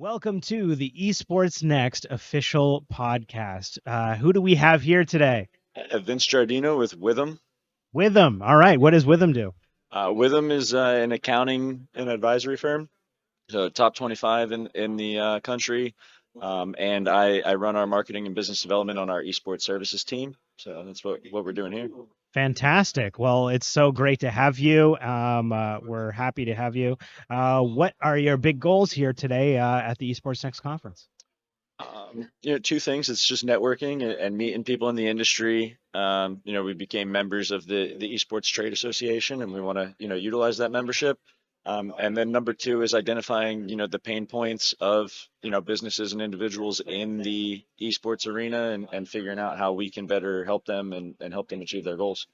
Welcome to the Esports Next official podcast. Who do we have here today? Vince Giardino with Withum. Withum. All right. What does Withum do? Withum is an accounting and advisory firm, so top 25 in the country. And I run our marketing and business development on our esports services team. So that's what we're doing here. Fantastic. Well, it's so great to have you. We're happy to have you. What are your big goals here today at the Esports Next conference? Two things. It's just networking and meeting people in the industry. We became members of the Esports Trade Association, and we want to, utilize that membership. And then number two is identifying, the pain points of, businesses and individuals in the esports arena and figuring out how we can better help them and help them achieve their goals.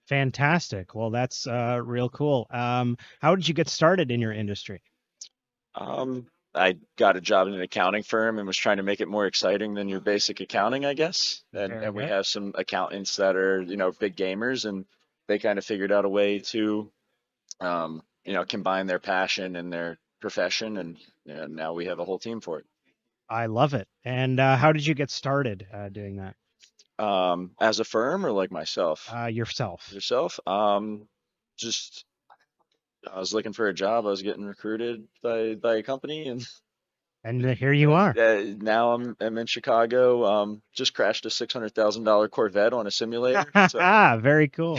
Fantastic. Well, that's real cool. How did you get started in your industry? I got a job in an accounting firm and was trying to make it more exciting than your basic accounting, I guess. Very And we good. have some accountants that are, big gamers, and they kind of figured out a way to, combine their passion and their profession, and now we have a whole team for it. I love it. And how did you get started doing that As a firm or like myself? yourself? Yourself? Just I was looking for a job. I was getting recruited by a company, and And here you are. now I'm in Chicago. Just crashed a $600,000 Corvette on a simulator. So Very cool.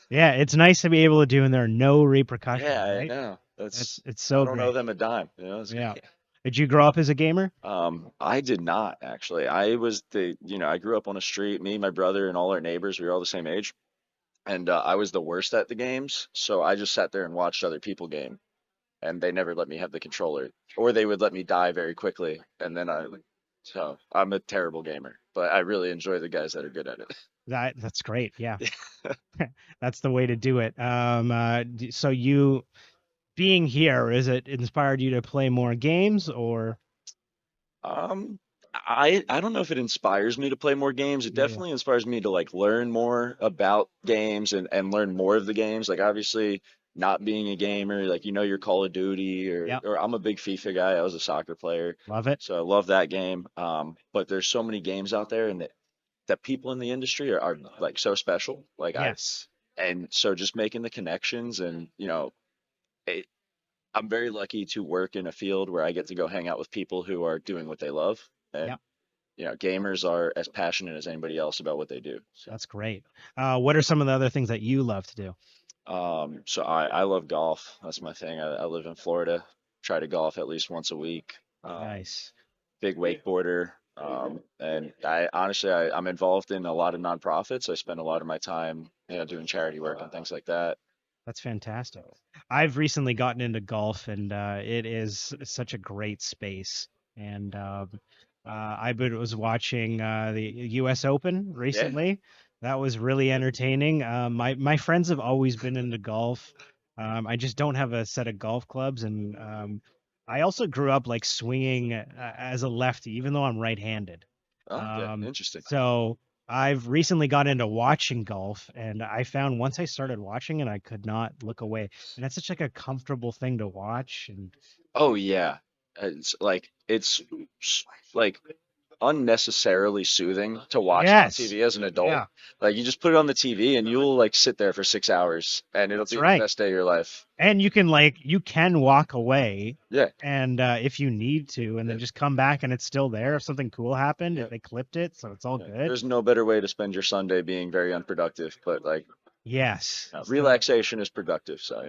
Yeah, it's nice to be able to do, and there are no repercussions, yeah, I right? know. It's I so don't owe great. them a dime. It's Yeah. great. Did you grow up as a gamer? I did not actually. I grew up on a street. Me, my brother, and all our neighbors. We were all the same age, and I was the worst at the games. So I just sat there and watched other people game, and they never let me have the controller, or they would let me die very quickly, and then so I'm a terrible gamer, but I really enjoy the guys that are good at it. That's great. Yeah, that's the way to do it. So you being here, is it inspired you to play more games or? Um, I don't know if it inspires me to play more games. It Yeah. definitely inspires me to like learn more about games and learn more of the games. Like obviously not being a gamer, like your Call of Duty Yep. or I'm a big FIFA guy. I was a soccer player, Love it. so I love that game. But there's so many games out there and that people in the industry are like so special. Yes. And so just making the connections and it, I'm very lucky to work in a field where I get to go hang out with people who are doing what they love. And Yep. gamers are as passionate as anybody else about what they do. So, That's great. What are some of the other things that you love to do? I love golf. That's my thing. I live in Florida. Try to golf at least once a week. Nice. Big wakeboarder. And I honestly, I'm involved in a lot of nonprofits. I spend a lot of my time, doing charity work and things like that. That's fantastic. I've recently gotten into golf, and it is such a great space. And was watching the U.S. Open Yeah. recently. That was really entertaining. My friends have always been into golf. I just don't have a set of golf clubs, and I also grew up like swinging as a lefty, even though I'm right-handed. Oh, okay. Um, Interesting. so I've recently got into watching golf, and I found once I started watching it, I could not look away. And it's such like a comfortable thing to watch. And Oh yeah. It's s- like unnecessarily soothing to watch on yes, TV as an adult. yeah, Like you just put it on the TV and you'll like sit there for 6 hours and it'll that's be the right. best day of your life. And you can walk away, Yeah. and if you need to, and then Yeah. just come back, and it's still there. If something cool happened, Yeah. they clipped it, so it's all Yeah. good. There's no better way to spend your Sunday being very unproductive, but like Yes. So relaxation is productive. So,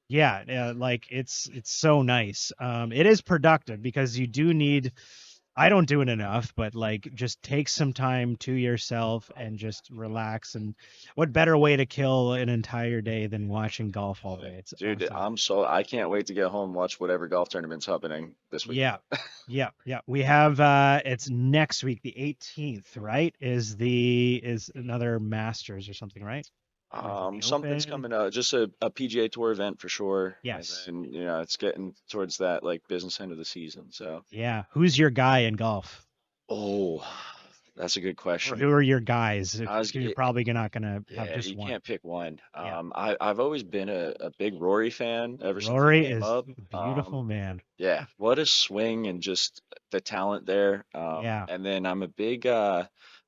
yeah, like it's so nice. It is productive because you do need. I don't do it enough, but like just take some time to yourself and just relax. And what better way to kill an entire day than watching golf all day? It's dude, awesome. I can't wait to get home and watch whatever golf tournament's happening this weekend. Yeah. Yeah, yeah. We have it's next week, the 18th, right? Is another Masters or something, right? Or is it the Something's Open? coming up, just a PGA Tour event for sure, and Yes. then it's getting towards that like business end of the season. So, Yeah. Who's your guy in golf? oh, That's a good Or question. who are your guys? If I was, 'cause you're probably not gonna have yeah, just you one. can't pick one. Yeah. I've always been a big Rory fan ever since he Rory came is up. beautiful, man. Yeah, what a swing and just the talent there. Yeah. And then I'm a big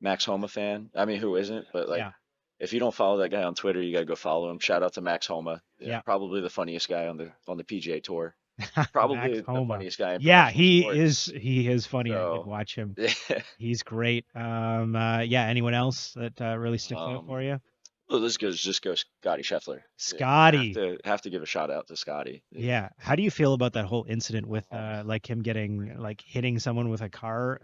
Max Homa fan. I mean, who isn't? But like, Yeah. if you don't follow that guy on Twitter, you gotta go follow him. Shout out to Max Homa. Yeah, Yeah. probably the funniest guy on the PGA Tour. Max Probably the Homa. funniest guy in Yeah, professional he sports. is he is funny. I did So watch him. yeah. He's great. Yeah, anyone else that really sticks out for Um, you? well, this goes just goes Scotty Scheffler. Yeah, Scotty. have to give a shout out to Scotty. Yeah. How do you feel about that whole incident with Um, like him getting like hitting someone with a car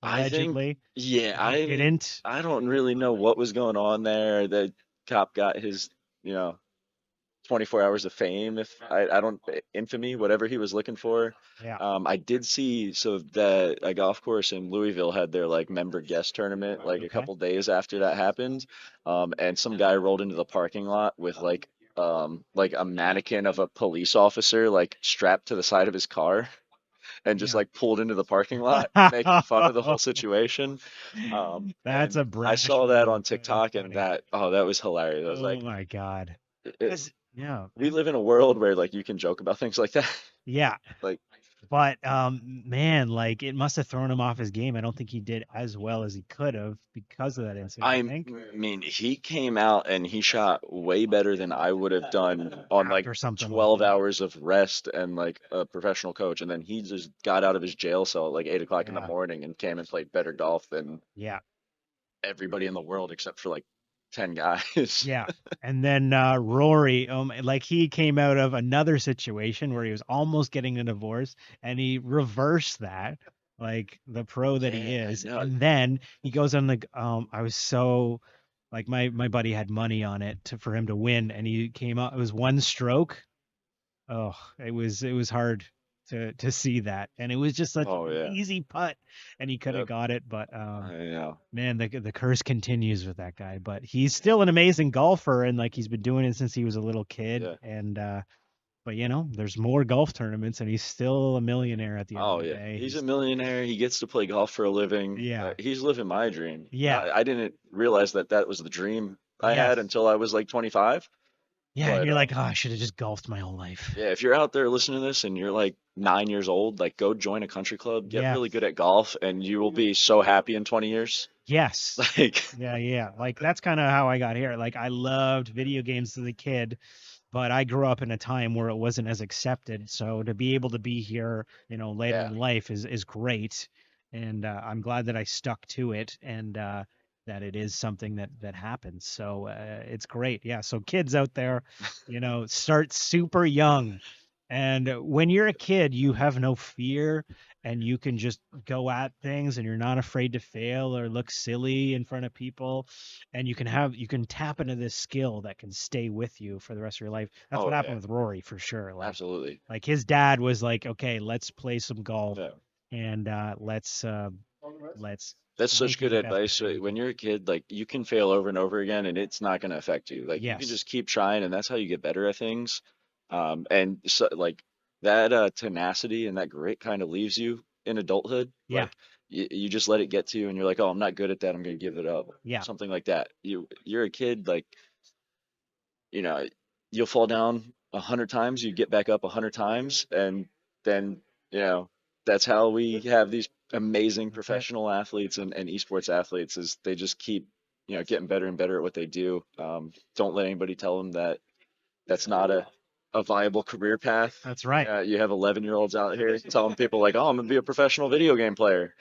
I think, allegedly? yeah, He didn't. I don't really know what was going on there. The cop got his, you know, 24 hours of fame, if I don't, infamy, whatever he was looking for. Yeah. I did see, so the a golf course in Louisville had their like member guest tournament like a Okay. couple days after that happened. And some guy rolled into the parking lot with like a mannequin of a police officer like strapped to the side of his car and just Yeah. like pulled into the parking lot, making fun of the whole situation. That's And a I brash saw that move. on That's TikTok, and funny. that was hilarious. I was Oh like, my God. it, Because yeah, we live in a world where like you can joke about things like that. yeah. Like, But man, like it must have thrown him off his game. I don't think he did as well as he could have because of that incident. You I think mean, he came out and he shot way better than I would have done on like after something like 12 that? hours of rest and like a professional coach. And then he just got out of his jail cell at like 8 o'clock in the Yeah, morning and came and played better golf than yeah, everybody in the world except for like 10 guys. yeah. And then Rory, like he came out of another situation where he was almost getting a divorce, and he reversed that, like the pro that he Yeah, is. no. And then he goes on the I was so like my buddy had money on it for him to win, and he came out. It was one stroke. Oh, it was hard to see that, and it was just such Oh an yeah. easy putt, and he could have Yep. got it, but I know. man, the curse continues with that guy. But he's still an amazing golfer, and like he's been doing it since he was a little kid, Yeah. and but there's more golf tournaments, and he's still a millionaire at the end of Oh the yeah. day. He's a He's millionaire. He gets to play golf for a living. yeah, He's living my dream. yeah, I didn't realize that that was the dream I had yes, until I was like 25. yeah, and But you're like, oh, I should have just golfed my whole life. yeah, if you're out there listening to this and you're like 9 years old, like go join a country club, get Yeah, really good at golf, and you will be so happy in 20 years. yes. Like, Yeah, yeah. Like that's kind of how I got here. Like I loved video games as a kid, but I grew up in a time where it wasn't as accepted. So to be able to be here, later yeah. in life is great, and I'm glad that I stuck to it, and that it is something that happens. So it's great. Yeah. So kids out there, start super young, and when you're a kid, you have no fear, and you can just go at things, and you're not afraid to fail or look silly in front of people, and you can tap into this skill that can stay with you for the rest of your life. That's what Oh happened yeah, with Rory for sure. like absolutely. like his dad was like, okay, let's play some golf, Yeah. and let's That's make such you good the best advice. player you When can you're be. a kid, like you can fail over and over again and it's not going to affect you. Like you can Yes. just keep trying and that's how you get better at things. And so like that tenacity and that grit kind of leaves you in adulthood. Yeah. Like you just let it get to you and you're like, "Oh, I'm not good at that. I'm going to give it up." Yeah. Something like that. You're a kid like, you know, you'll fall down 100 times, you get back up 100 times and then, you know, that's how we have these amazing That's it. professional athletes and esports athletes is they just keep getting better and better at what they do. Don't let anybody tell them that that's not a viable career path. That's right. You have 11-year-olds out here telling people like, oh, I'm gonna be a professional video game player.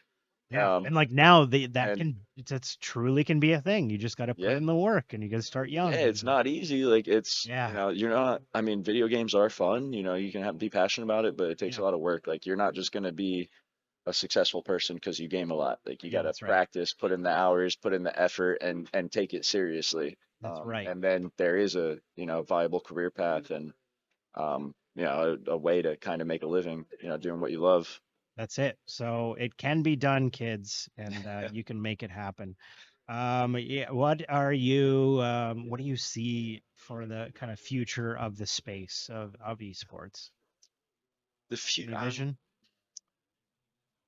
Yeah. um, And like now that and that's truly can be a thing. You just got to put yeah, in the work, and you got to start yeah, young. it's not easy. Like it's, Yeah. you're not, I mean, video games are fun, you can be passionate about it, but it takes Yeah. a lot of work. Like you're not just gonna be a successful person because you game a lot. Like you Yeah, got to that's right. practice, put in the hours, put in the effort, and take it seriously. That's right. And then there is a viable career path and a way to kind of make a living, doing what you love. That's it. So it can be done, kids, and you can make it happen. Yeah, what do you see for the kind of future of the space of esports? The few, Any vision?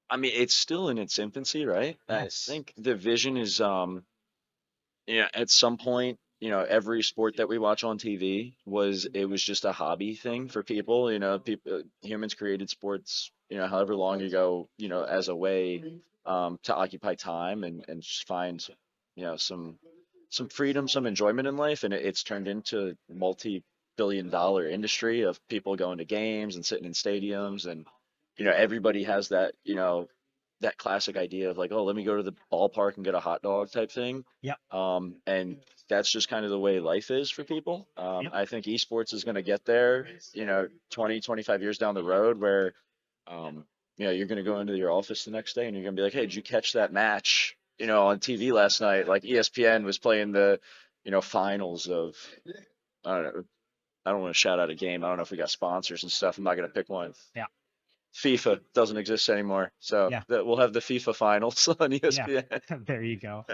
I mean, it's still in its infancy, right? I Yes. think the vision is, yeah, at some point, every sport that we watch on TV was just a hobby thing for people. People, humans created sports, however long ago, as a way to occupy time and just find, some freedom, some enjoyment in life, and it's turned into a multi-billion-dollar industry of people going to games and sitting in stadiums, and everybody has that classic idea of like, oh, let me go to the ballpark and get a hot dog type thing. Yep. And that's just kind of the way life is for people. Yep. I think esports is going to get there, 20, 25 years down the road where, um, you're going to go into your office the next day and you're going to be like, hey, did you catch that match, on TV last night? Like ESPN was playing the, finals of, I don't know. I don't want to shout out a game. I don't know if we got sponsors and stuff. I'm not going to pick one. Yeah. FIFA doesn't exist anymore, so Yeah. we'll have the FIFA finals on Yeah. ESPN. There you go.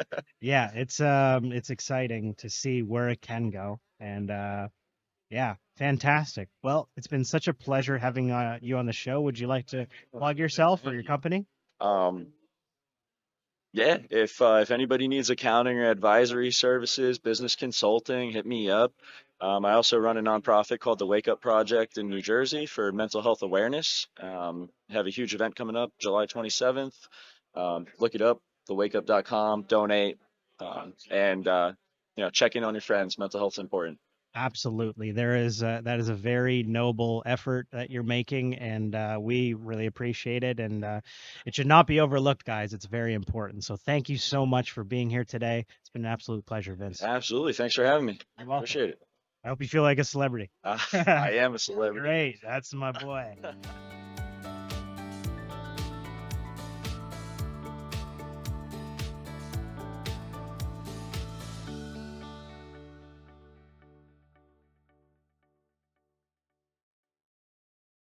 Yeah, it's exciting to see where it can go. And yeah, fantastic. Well, it's been such a pleasure having you on the show. Would you like to plug yourself or Thank your you. company? Um, yeah, if anybody needs accounting or advisory services, business consulting, hit me up. I also run a nonprofit called the Wake Up Project in New Jersey for mental health awareness. Have a huge event coming up July 27th. Look it up, thewakeup.com, donate, and check in on your friends. Mental health's important. Absolutely. That is a very noble effort that you're making, and we really appreciate it. And it should not be overlooked, guys. It's very important. So thank you so much for being here today. It's been an absolute pleasure, Vince. Absolutely. Thanks for having me. You're welcome. Appreciate it. I hope you feel like a celebrity. I am a celebrity. Great. That's my boy.